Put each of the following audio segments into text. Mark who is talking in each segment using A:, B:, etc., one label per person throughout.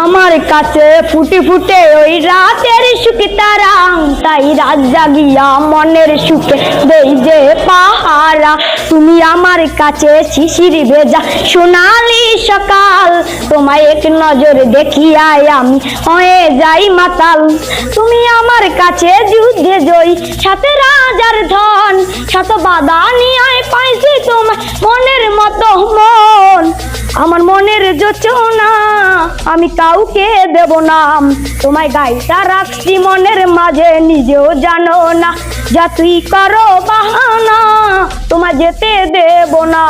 A: আমার কাছে ফুটে ফুটে ওই রাতের সুখে তারা, তাই রাত জাগিয়া মনের সুখে দেই যে পাহারা। তুমি আমার কাছে শিশির ভেজা সোনালি সকাল, তোমায় এক নজর দেখিয়াই আমি হয়ে যাই মাতাল। তুমি আমার কাছে যুদ্ধে জয়ী, সাথে রাজার ধন, শত বাধা নিয়ে পাইছি তোমার মনের মতো মন। আমার মনের যোচনা আমি কাউকে দেব না, তোমায় গাইটা রাখছি মনের মাঝে, নিজেও জানো না। যা তুই করো বাহানা, তোমায় যেতে দেব না।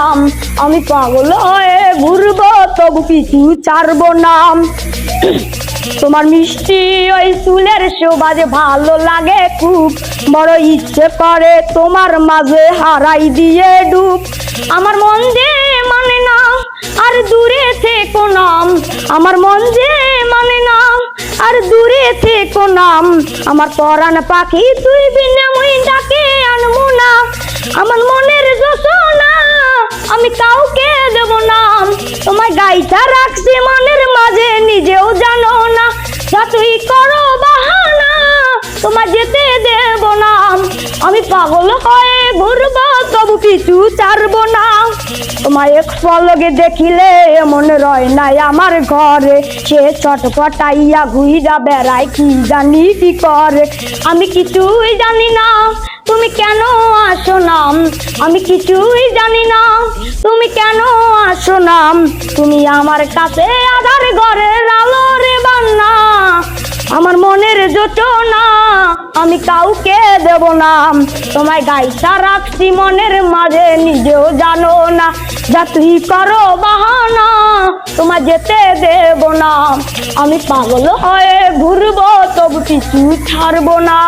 A: আমি পাগল হয়ে ঘুরবো তবু কিছু ছাড়বো না। তোমার মিষ্টি ওই চুলের শোভা যে ভালো লাগে খুব, বড় ইচ্ছে করে তোমার মাঝে হারাই দিয়ে ডুব। আমার মন যে মানে না আর দূরে থেকো নাম, আমার মন যে মানে না আর দূরে থেকো নাম। আমার পরাণ পাখি তুই বিনে মুই ডাকে আনবো না। আমার মনের যোচনা আমি কাউকে দেব না, তোমায় গাইটা রাখছি মনের মাঝে, নিজেও জানো না। যা তুই করো বাহানা, তোমায় যেতে দেব না। আমি পাগল হয়ে ঘুরবো তবু কিছু ছাড়বো না। তোমায় এক পলকে দেখিলে মনে রয় নাই আমার ঘরে, সে চটপটাইয়া ঘুইরা বেড়ায় কি জানি কি করে। আমি কিছুই জানি না তুমি কেন আসো না, আমি কিছুই জানি না তুমি কেন আসো না। তুমি আমার কাছে আধার ঘরের আলো রে বান্না, আমার মনের যোচনা আমি কাউকে দেব না। তোমায় গাইটা রাখছি মনের মাঝে, নিজেও জানো না। যা তুই করো বাহানা, তোমায় যেতে দেব না। আমি পাগল হয়ে ঘুরবো তবু কিছু ছাড়বো না।